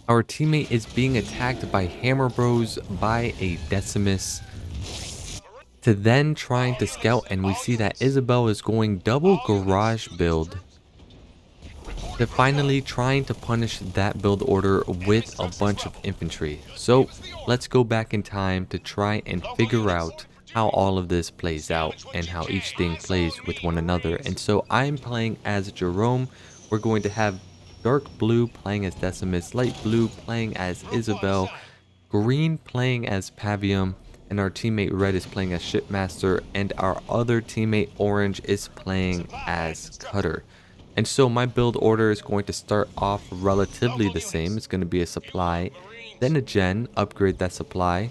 Our teammate is being attacked by Hammer Bros by a Decimus to then trying to scout, and we see that Isabel is going double garage build to finally trying to punish that build order with a bunch of infantry. So let's go back in time to try and figure out how all of this plays out and how each thing plays with one another. And so I'm playing as Jerome. We're going to have dark blue playing as Decimus, light blue playing as Isabel, green playing as Pavium, and our teammate red is playing as Shipmaster, and our other teammate orange is playing as Cutter. And so my build order is going to start off relatively the same. It's going to be a supply, then a gen, upgrade that supply.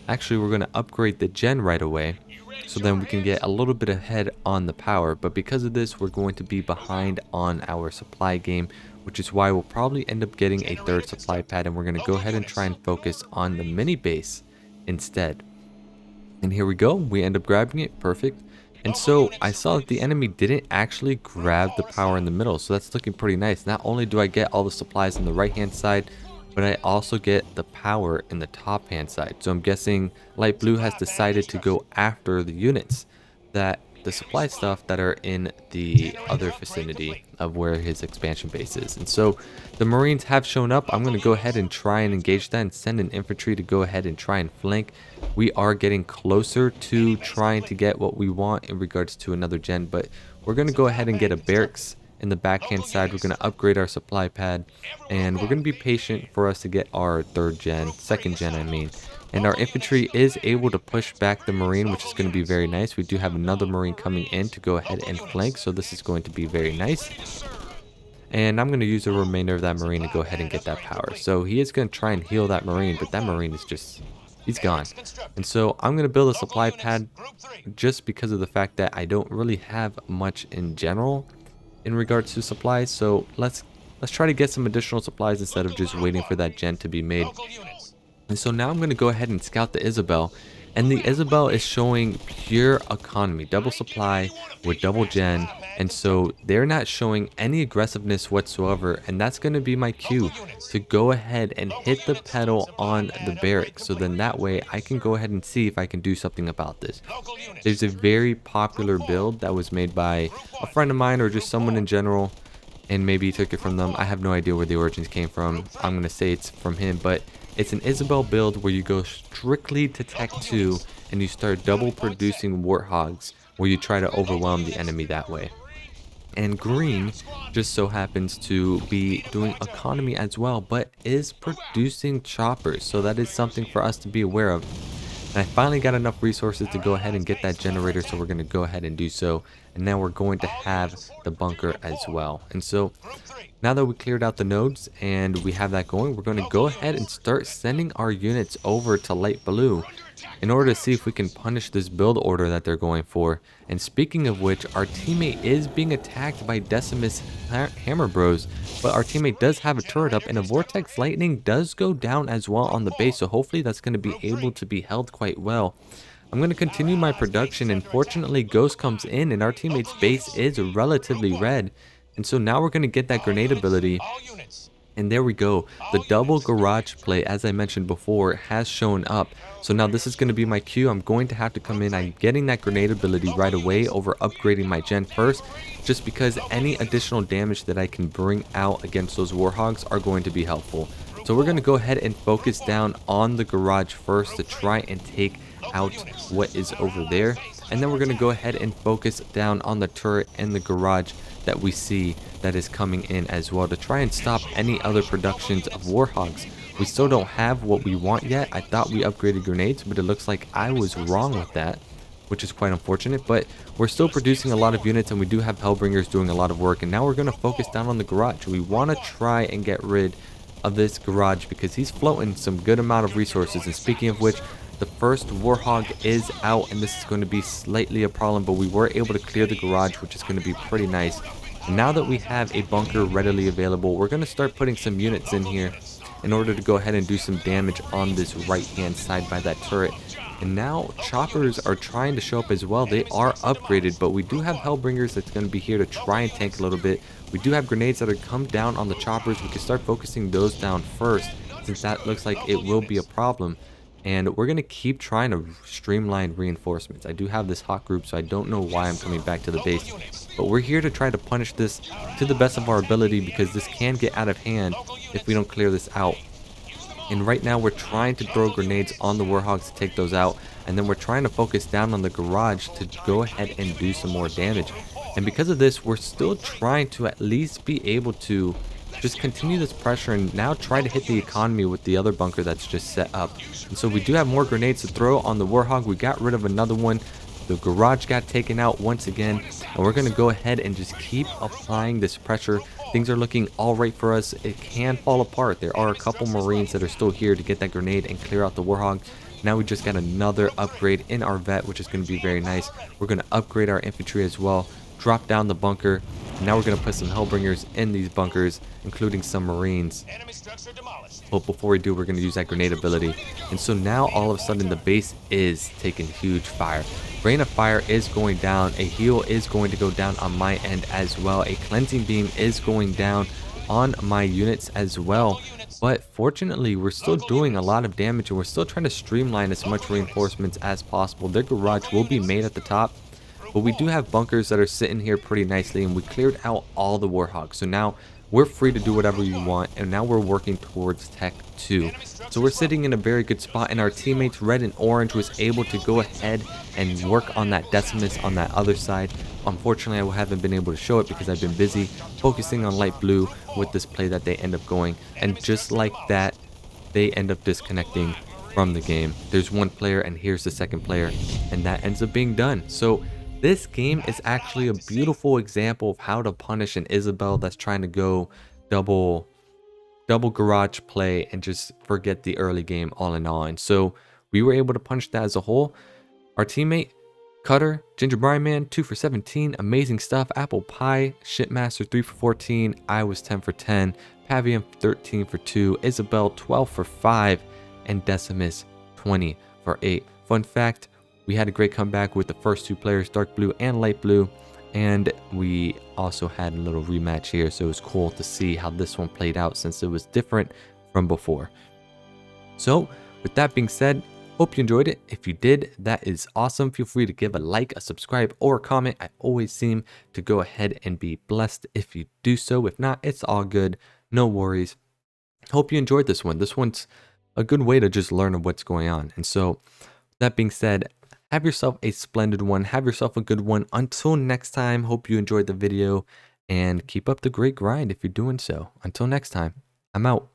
Actually, we're going to upgrade the gen right away, so then we can get a little bit ahead on the power. But because of this, we're going to be behind on our supply game, which is why we'll probably end up getting a third supply pad, and we're going to go ahead and try and focus on the mini base instead. And here we go, we end up grabbing it, perfect. And so I saw that the enemy didn't actually grab the power in the middle, so that's looking pretty nice. Not only do I get all the supplies on the right hand side, but I also get the power in the top hand side. So I'm guessing light blue has decided to go after the units, that the supply stuff that are in the other vicinity of where his expansion base is. And so the Marines have shown up. I'm going to go ahead and try and engage that and send an infantry to go ahead and try and flank. We are getting closer to trying to get what we want in regards to another gen, but we're going to go ahead and get a barracks in the backhand side. We're going to upgrade our supply pad, and we're going to be patient for us to get our second gen I mean. And our infantry is able to push back the Marine, which is going to be very nice. We do have another Marine coming in to go ahead and flank, so this is going to be very nice. And I'm going to use the remainder of that Marine to go ahead and get that power. So he is going to try and heal that Marine, but that Marine is just, he's gone. And so I'm going to build a supply pad just because of the fact that I don't really have much in general in regards to supplies. So let's try to get some additional supplies instead of just waiting for that gen to be made. And so now I'm going to go ahead and scout the Isabel. And the Isabel is showing pure economy, double supply with double gen. And so they're not showing any aggressiveness whatsoever. And that's going to be my cue to go ahead and hit the pedal on the barracks. So then that way I can go ahead and see if I can do something about this. There's a very popular build that was made by a friend of mine or just someone in general, and maybe he took it from them. I have no idea where the origins came from. I'm going to say it's from him, but it's an Isabel build where you go strictly to Tech 2 and you start double producing Warthogs, where you try to overwhelm the enemy that way. And green just so happens to be doing economy as well, but is producing choppers, so that is something for us to be aware of. And I finally got enough resources to go ahead and get that generator, so we're going to go ahead and do so. And now we're going to have the bunker as well. And so now that we cleared out the nodes and we have that going, we're going to go ahead and start sending our units over to light blue in order to see if we can punish this build order that they're going for. And speaking of which, our teammate is being attacked by Decimus Hammer Bros, but our teammate does have a turret up, and a Vortex Lightning does go down as well on the base, so hopefully that's going to be able to be held quite well. I'm going to continue my production, and fortunately Ghost comes in and our teammate's base is relatively red. And so now we're going to get that grenade ability. And there we go. The double garage play, as I mentioned before, has shown up. So now this is going to be my cue. I'm going to have to come in. I'm getting that grenade ability right away over upgrading my gen first, just because any additional damage that I can bring out against those Warthogs are going to be helpful. So we're going to go ahead and focus down on the garage first to try and take out what is over there. And then we're going to go ahead and focus down on the turret and the garage that we see that is coming in as well to try and stop any other productions of Warthogs. We still don't have what we want yet. I thought we upgraded grenades, but it looks like I was wrong with that, which is quite unfortunate. But we're still producing a lot of units, and we do have Hellbringers doing a lot of work. And now we're going to focus down on the garage. We want to try and get rid of this garage because he's floating some good amount of resources. And speaking of which, the first Warthog is out, and this is going to be slightly a problem, but we were able to clear the garage, which is going to be pretty nice. And now that we have a bunker readily available, we're going to start putting some units in here in order to go ahead and do some damage on this right hand side by that turret. And now choppers are trying to show up as well. They are upgraded, but we do have Hellbringers that's going to be here to try and tank a little bit. We do have grenades that are come down on the choppers. We can start focusing those down first, since that looks like it will be a problem. And we're going to keep trying to streamline reinforcements. I do have this hot group, so I don't know why I'm coming back to the base. But we're here to try to punish this to the best of our ability, because this can get out of hand if we don't clear this out. And right now we're trying to throw grenades on the Warthogs to take those out. And then we're trying to focus down on the garage to go ahead and do some more damage. And because of this, we're still trying to at least be able to just continue this pressure and now try to hit the economy with the other bunker that's just set up. And so we do have more grenades to throw on the Warthog. We got rid of another one. The garage got taken out once again, and we're going to go ahead and just keep applying this pressure. Things are looking all right for us. It can fall apart. There are a couple Marines that are still here to get that grenade and clear out the Warthog. Now we just got another upgrade in our vet, which is going to be very nice. We're going to upgrade our infantry as well, drop down the bunker. Now we're going to put some Hellbringers in these bunkers, including some Marines. But before we do, we're going to use that grenade ability. And so now all of a sudden the base is taking huge fire. Rain of Fire is going down. A heal is going to go down on my end as well. A cleansing beam is going down on my units as well. But fortunately, we're still doing a lot of damage, and we're still trying to streamline as much reinforcements as possible. Their garage will be made at the top, but we do have bunkers that are sitting here pretty nicely, and we cleared out all the Warthogs. So now we're free to do whatever you want, and now we're working towards Tech 2. So we're sitting in a very good spot, and our teammates Red and Orange was able to go ahead and work on that Decimus on that other side. Unfortunately, I haven't been able to show it because I've been busy focusing on Light Blue with this play that they end up going. And just like that, they end up disconnecting from the game. There's one player, and here's the second player, and that ends up being done. So this game is actually a beautiful example of how to punish an Isabel that's trying to go double garage play and just forget the early game all in all. And so we were able to punish that as a whole. Our teammate Cutter, Ginger Brine Man, 2 for 17, amazing stuff. Apple Pie, Shipmaster, 3 for 14. I was 10 for 10. Pavium, 13 for 2. Isabel, 12 for 5. And Decimus, 20 for 8. Fun fact, we had a great comeback with the first two players, Dark Blue and Light Blue. And we also had a little rematch here, so it was cool to see how this one played out since it was different from before. So with that being said, hope you enjoyed it. If you did, that is awesome. Feel free to give a like, a subscribe, or a comment. I always seem to go ahead and be blessed if you do so. If not, it's all good. No worries. Hope you enjoyed this one. This one's a good way to just learn what's going on. And so that being said, have yourself a splendid one. Have yourself a good one. Until next time, hope you enjoyed the video and keep up the great grind if you're doing so. Until next time, I'm out.